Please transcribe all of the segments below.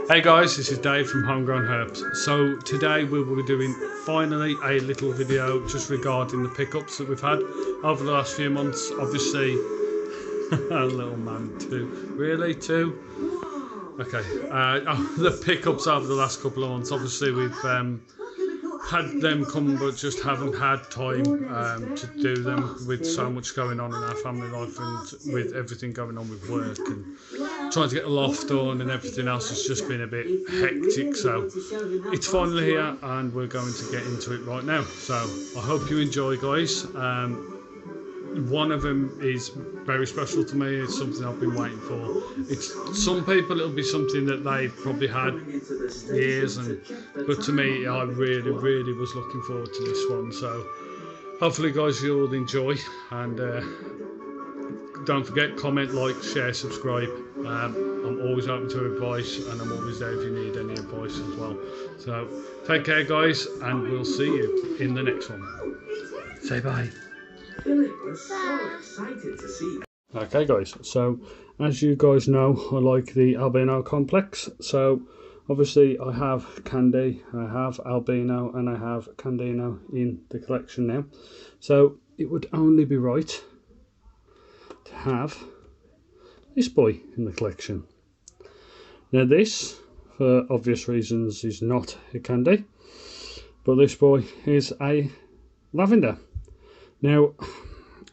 Hey guys, this is Dave from Homegrown Herbs. So today we will be doing finally a little video just regarding the pickups that we've had over the last few months. Obviously, a little man too. Really? Two? Okay. The pickups over the last couple of months. Obviously we've had them come but just haven't had time to do them with so much going on in our family life and with everything going on with work and trying to get the loft done and everything else has just been a bit hectic. So it's finally here and we're going to get into it right now. So I hope you enjoy, guys. One of them is very special to me. It's something I've been waiting for. It's some people it'll be something that they've probably had years, but to me I really was looking forward to this one. So hopefully guys you'll enjoy, and don't forget, comment, like, share, subscribe. I'm always open to advice and I'm always there if you need any advice as well. So take care guys, and we'll see you in the next one. Say bye. Philip was so excited to see. Okay guys, so as you guys know, I like the albino complex. So obviously I have Candy, I have albino and I have Candino in the collection now. So it would only be right to have this boy in the collection. Now this, for obvious reasons, is not a Candy, but this boy is a lavender. Now,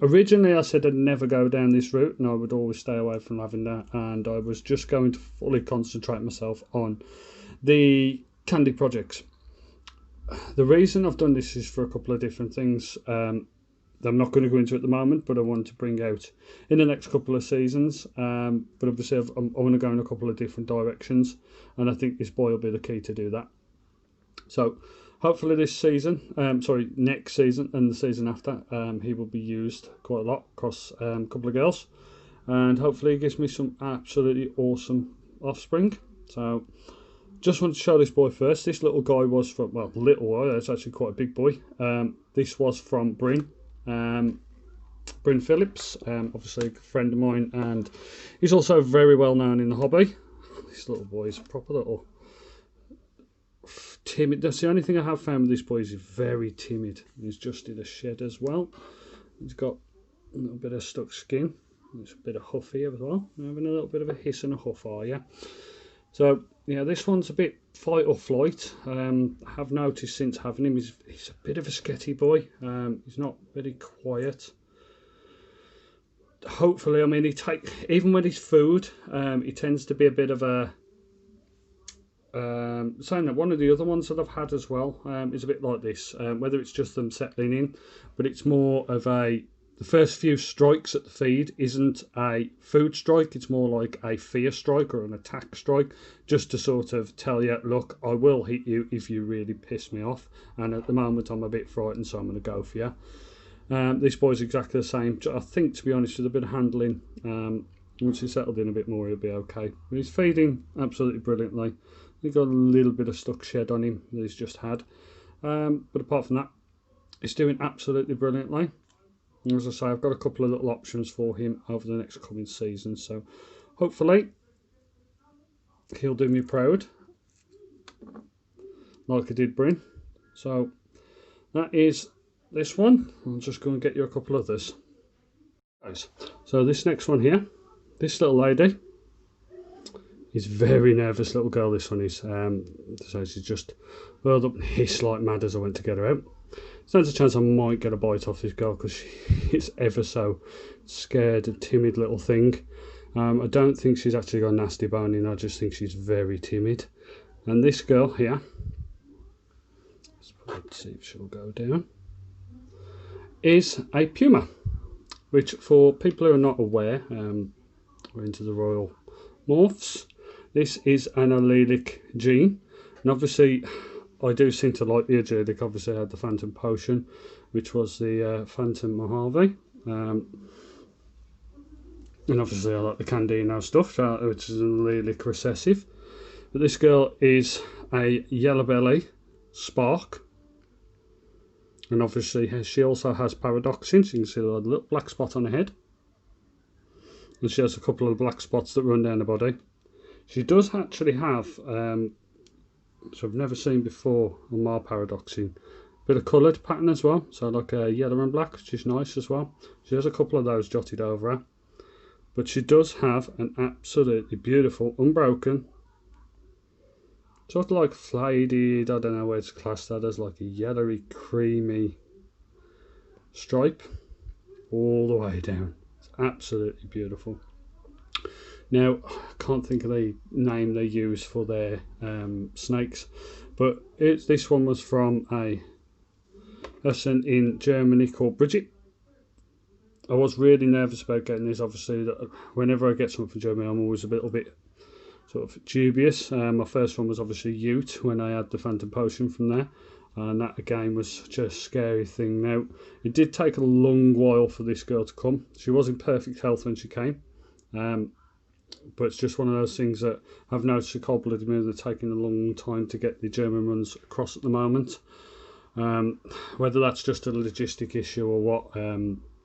originally I said I'd never go down this route and I would always stay away from lavender, and I was just going to fully concentrate myself on the Candy projects. The reason I've done this is for a couple of different things that I'm not going to go into at the moment, but I want to bring out in the next couple of seasons. But obviously I want to go in a couple of different directions, and I think this boy will be the key to do that. So hopefully this season, next season and the season after, he will be used quite a lot across a couple of girls, and hopefully he gives me some absolutely awesome offspring. So just want to show this boy first. This little guy was from, well, little boy, it's actually quite a big boy. This was from Bryn Phillips, obviously a friend of mine, and he's also very well known in the hobby. This little boy is a proper little timid. That's the only thing I have found with this boy, is he's very timid. He's just in a shed as well. He's got a little bit of stuck skin. It's a bit of huffy as well. You're having a little bit of a hiss and a huff, are you? So yeah, this one's a bit fight or flight. I have noticed since having him, he's a bit of a sketty boy. He's not very quiet. Hopefully, I mean, even when he's food, he tends to be a bit of a saying that one of the other ones that I've had as well is a bit like this, whether it's just them settling in, but it's more of the first few strikes at the feed isn't a food strike, it's more like a fear strike or an attack strike, just to sort of tell you, look, I will hit you if you really piss me off, and at the moment I'm a bit frightened, so I'm going to go for you. This boy's exactly the same. I think, to be honest, with a bit of handling, once he's settled in a bit more, he'll be okay. But he's feeding absolutely brilliantly. He's got a little bit of stuck shed on him that he's just had, but apart from that, he's doing absolutely brilliantly. And as I say, I've got a couple of little options for him over the next coming season, so hopefully he'll do me proud like I did Bryn. So that is this one. I'll just go and get you a couple others, guys. So this next one here, this little lady, he's very nervous little girl, this one is. So she's just whirled up and hissed like mad as I went to get her out. So there's a chance I might get a bite off this girl, because she's ever so scared and timid little thing. I don't think she's actually got a nasty bone in, I just think she's very timid. And this girl here, let's see if she'll go down, is a puma, which for people who are not aware, we're into the royal morphs. This is an allelic gene, and obviously I do seem to like the allelic. Obviously I had the Phantom Potion, which was the Phantom Mojave, and obviously I like the Candino stuff, which is an allelic recessive. But this girl is a yellow belly spark, and obviously she also has paradoxin, so you can see a little black spot on her head, and she has a couple of black spots that run down the body. She does actually have, which I've never seen before on my paradoxing, bit of coloured pattern as well, so like a yellow and black, which is nice as well. She has a couple of those jotted over her, but she does have an absolutely beautiful unbroken, sort of like faded, I don't know where it's classed that as, like a yellowy creamy stripe all the way down. It's absolutely beautiful. Now I can't think of the name they use for their snakes, but this one was from a lesson in Germany called Bridget. I was really nervous about getting this. Obviously, that whenever I get something from Germany, I'm always a little bit sort of dubious. My first one was obviously Ute when I had the Phantom Potion from there, and that again was such a scary thing. Now, it did take a long while for this girl to come. She was in perfect health when she came, but it's just one of those things that I've noticed a couple of them are taking a long time to get the German runs across at the moment. Whether that's just a logistic issue or what,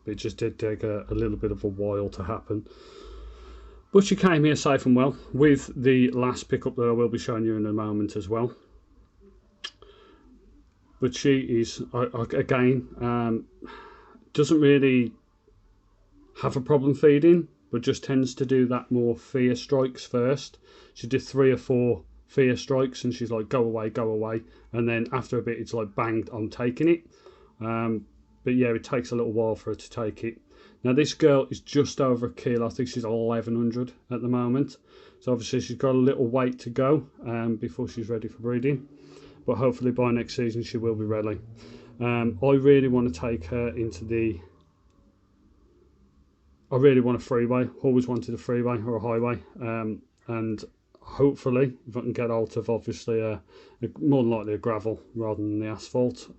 it just did take a little bit of a while to happen. But she came here safe and well with the last pickup that I will be showing you in a moment as well. But she is, again, doesn't really have a problem feeding, but just tends to do that more fear strikes first. She did 3 or 4 fear strikes and she's like, go away, and then after a bit it's like, bang, I'm taking it. But yeah, it takes a little while for her to take it. Now this girl is just over a kilo. I think she's 1100 at the moment, so obviously she's got a little weight to go before she's ready for breeding, but hopefully by next season she will be ready. I really want to take her into the, I really want a freeway. Always wanted a freeway or a highway, and hopefully if I can get out of obviously more than likely a gravel rather than the asphalt,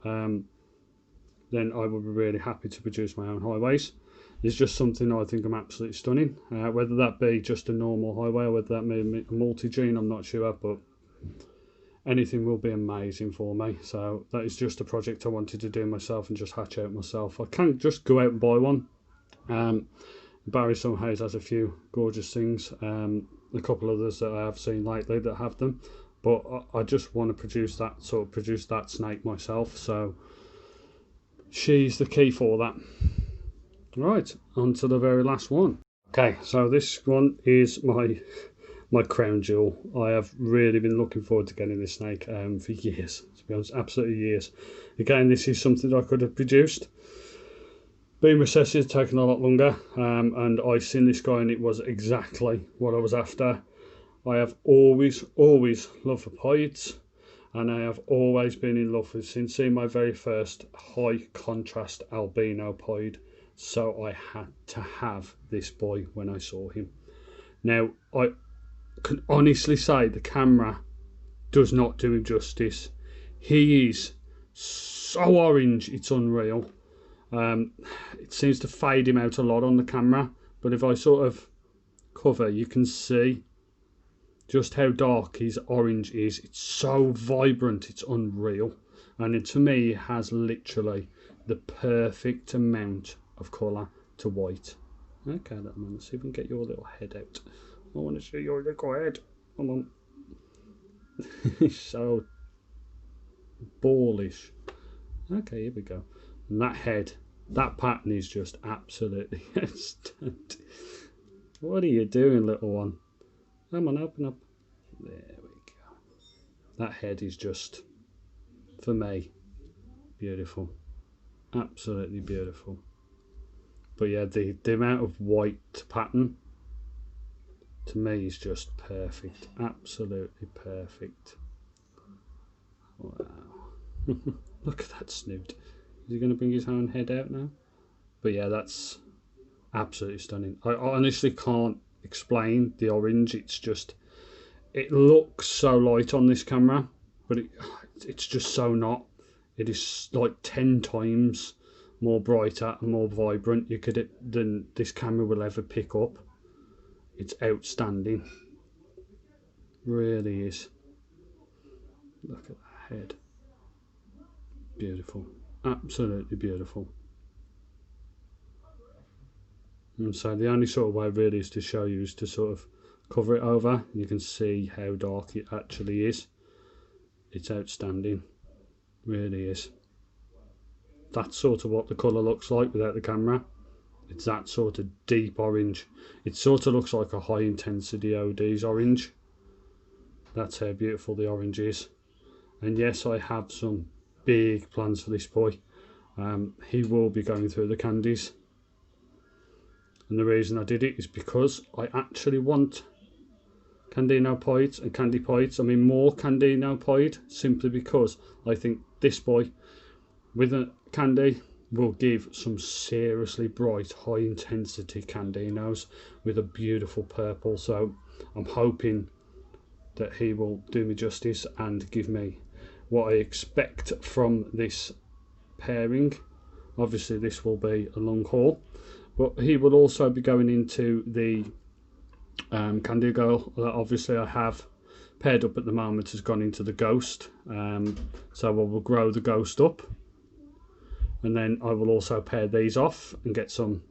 then I would be really happy to produce my own highways. It's just something I think I'm absolutely stunning. Whether that be just a normal highway or whether that may a multi-gene, I'm not sure, but anything will be amazing for me. So that is just a project I wanted to do myself and just hatch out myself. I can't just go out and buy one. Barry somehow has a few gorgeous things, a couple others that I have seen lately that have them, but I just want to produce that snake myself. So she's the key for that. Right, on to the very last one. Okay, so this one is my crown jewel. I have really been looking forward to getting this snake for years, to be honest, absolutely years. Again, this is something I could have produced. Being recessive has taken a lot longer, and I seen this guy and it was exactly what I was after. I have always loved for pieds, and I have always been in love with, since seeing my very first high contrast albino pied. So I had to have this boy when I saw him. Now I can honestly say the camera does not do him justice. He is so orange, it's unreal. It seems to fade him out a lot on the camera, but if I sort of cover, you can see just how dark his orange is. It's so vibrant, it's unreal, and to me it has literally the perfect amount of colour to white. Okay, let's see if we can get your little head out. I want to see your little head. Come on. It's so ballish. Okay, here we go. And that head, that pattern is just absolutely stunning. What are you doing, little one? Come on, open up. There we go. That head is just, for me, beautiful. Absolutely beautiful. But yeah, the amount of white pattern to me is just perfect. Absolutely perfect. Wow. Look at that snoot. Is he going to bring his own head out now? But yeah, that's absolutely stunning. I honestly can't explain the orange. It's just, it looks so light on this camera, but it's just so not. It is like 10 times more brighter and more vibrant than this camera will ever pick up. It's outstanding, really is. Look at that head, beautiful, absolutely beautiful. And so the only sort of way really is to show you is to sort of cover it over, you can see how dark it actually is. It's outstanding, really is. That's sort of what the colour looks like without the camera. It's that sort of deep orange. It sort of looks like a high intensity OD's orange. That's how beautiful the orange is. And yes, I have some big plans for this boy. He will be going through the candies. And the reason I did it is because I actually want Candino Pied and Candy Pied. I mean more Candino Pied, simply because I think this boy with a candy will give some seriously bright, high intensity Candinos with a beautiful purple. So I'm hoping that he will do me justice and give me what I expect from this pairing. Obviously this will be a long haul, but he will also be going into the Candy Girl that obviously I have paired up at the moment, has gone into the Ghost. So I will grow the Ghost up, and then I will also pair these off and get some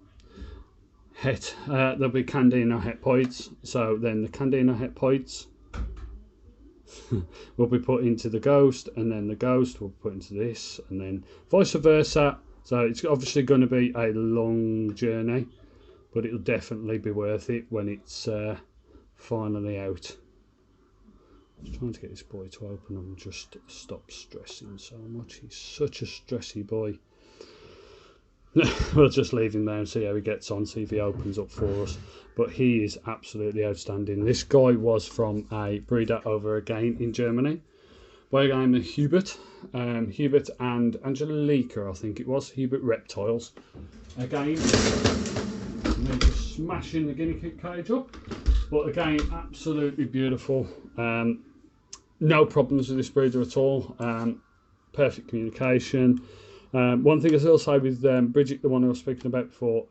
het. There'll be Candino Het Pieds, so then the Candino Het Pieds will be put into the Ghost, and then the Ghost will be put into this, and then vice versa. So it's obviously going to be a long journey, but it'll definitely be worth it when it's finally out. I'm trying to get this boy to open and just stop stressing so much. He's such a stressy boy. We'll just leave him there and see how he gets on, see if he opens up for us. But he is absolutely outstanding. This guy was from a breeder over again in Germany by a guy named Hubert. Hubert and Angelica, I think it was. Hubert Reptiles. Again, they're just smashing the guinea pig cage up. But again, absolutely beautiful. No problems with this breeder at all. Perfect communication. One thing I will say with Bridget, the one I was speaking about before,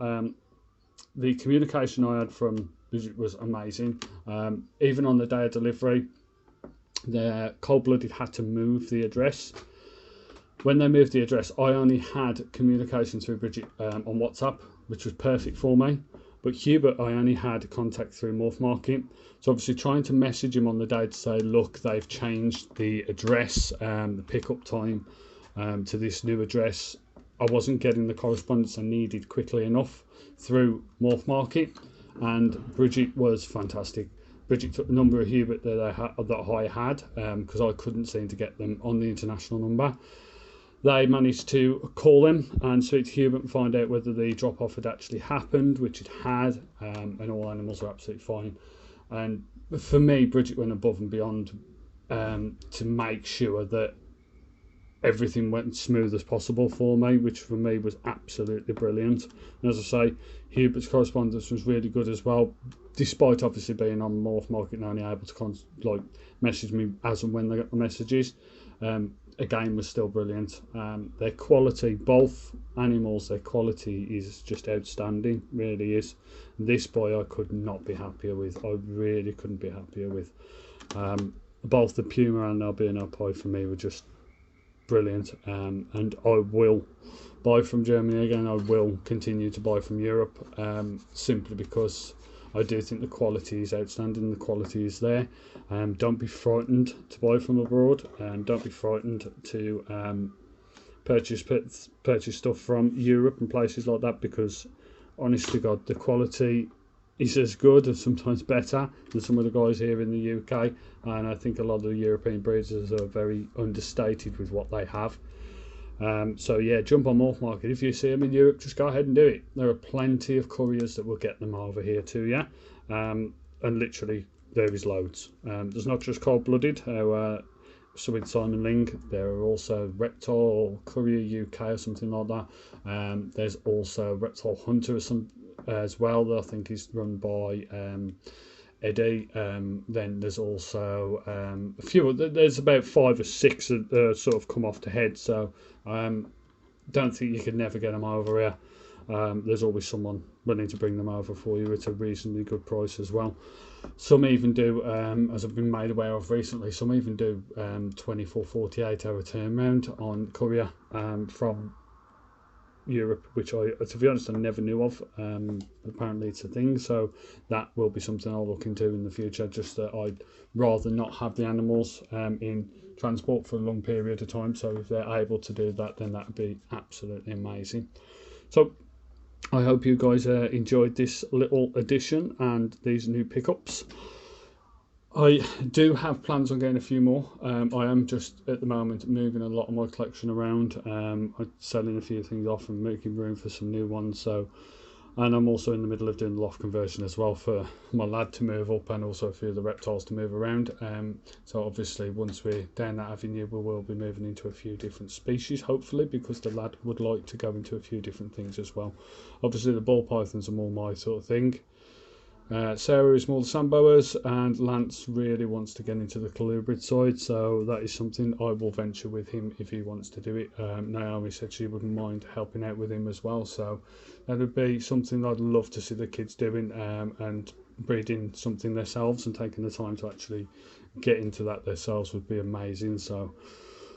the communication I had from Bridget was amazing. Even on the day of delivery, the cold-blooded had to move the address. When they moved the address, I only had communication through Bridget on WhatsApp, which was perfect for me. But Hubert, I only had contact through Morph Market. So obviously trying to message him on the day to say, look, they've changed the address, the pickup time to this new address. I wasn't getting the correspondence I needed quickly enough through Morph Market, and Bridget was fantastic. Bridget took the number of Hubert that I had because I couldn't seem to get them on the international number. They managed to call them and speak to Hubert and find out whether the drop-off had actually happened, which it had, and all animals were absolutely fine. And for me, Bridget went above and beyond to make sure that everything went as smooth as possible for me, which for me was absolutely brilliant. And as I say, Hubert's correspondence was really good as well, despite obviously being on Morph Market and only able to message me as and when they got the messages. Again, was still brilliant. Their quality, both animals, their quality is just outstanding, really is. This boy I could not be happier with. I really couldn't be happier with. Both the Puma and Albino Pie for me were just brilliant, and I will buy from Germany again. I will continue to buy from Europe, simply because I do think the quality is outstanding. The quality is there. Don't be frightened to buy from abroad, and don't be frightened to purchase stuff from Europe and places like that, because honest to God, the quality is as good and sometimes better than some of the guys here in the UK. And I think a lot of the European breeders are very understated with what they have. So yeah, jump on Morph Market. If you see them in Europe, just go ahead and do it. There are plenty of couriers that will get them over here to you, and literally there is loads. There's not just cold-blooded, so with Simon Ling, there are also Reptile Courier UK or something like that. There's also Reptile Hunter as well, that I think is run by Eddie. Then there's also a few. There's about 5 or 6 that sort of come off the head. So don't think you can never get them over here. There's always someone willing to bring them over for you at a reasonably good price as well. Some even do, as I've been made aware of recently, some even do 24, 48 hour turnaround on courier from Europe, which I, to be honest, I never knew of. Apparently it's a thing, so that will be something I'll look into in the future. Just that I'd rather not have the animals in transport for a long period of time, so if they're able to do that, then that would be absolutely amazing. So I hope you guys enjoyed this little addition and these new pickups. I do have plans on getting a few more. I am just at the moment moving a lot of my collection around. I'm selling a few things off and making room for some new ones. So, and I'm also in the middle of doing the loft conversion as well for my lad to move up and also a few of the reptiles to move around. So obviously once we're down that avenue, we will be moving into a few different species, hopefully, because the lad would like to go into a few different things as well. Obviously the ball pythons are more my sort of thing. Sarah is more the sandboas, and Lance really wants to get into the colubrid side, so that is something I will venture with him if he wants to do it. Naomi said she wouldn't mind helping out with him as well, so that would be something I'd love to see the kids doing, and breeding something themselves and taking the time to actually get into that themselves would be amazing. So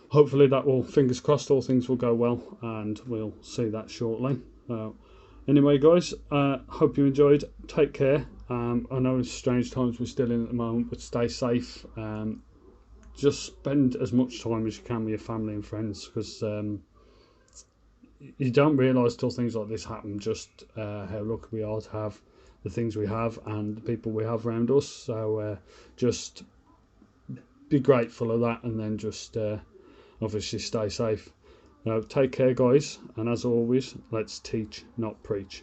hopefully that will, fingers crossed, all things will go well, and we'll see that shortly. Anyway guys, hope you enjoyed. Take care. I know it's strange times we're still in at the moment, but stay safe. Just spend as much time as you can with your family and friends, because you don't realise till things like this happen just how lucky we are to have the things we have and the people we have around us. So just be grateful of that, and then just obviously stay safe. Take care guys, and as always, let's teach, not preach.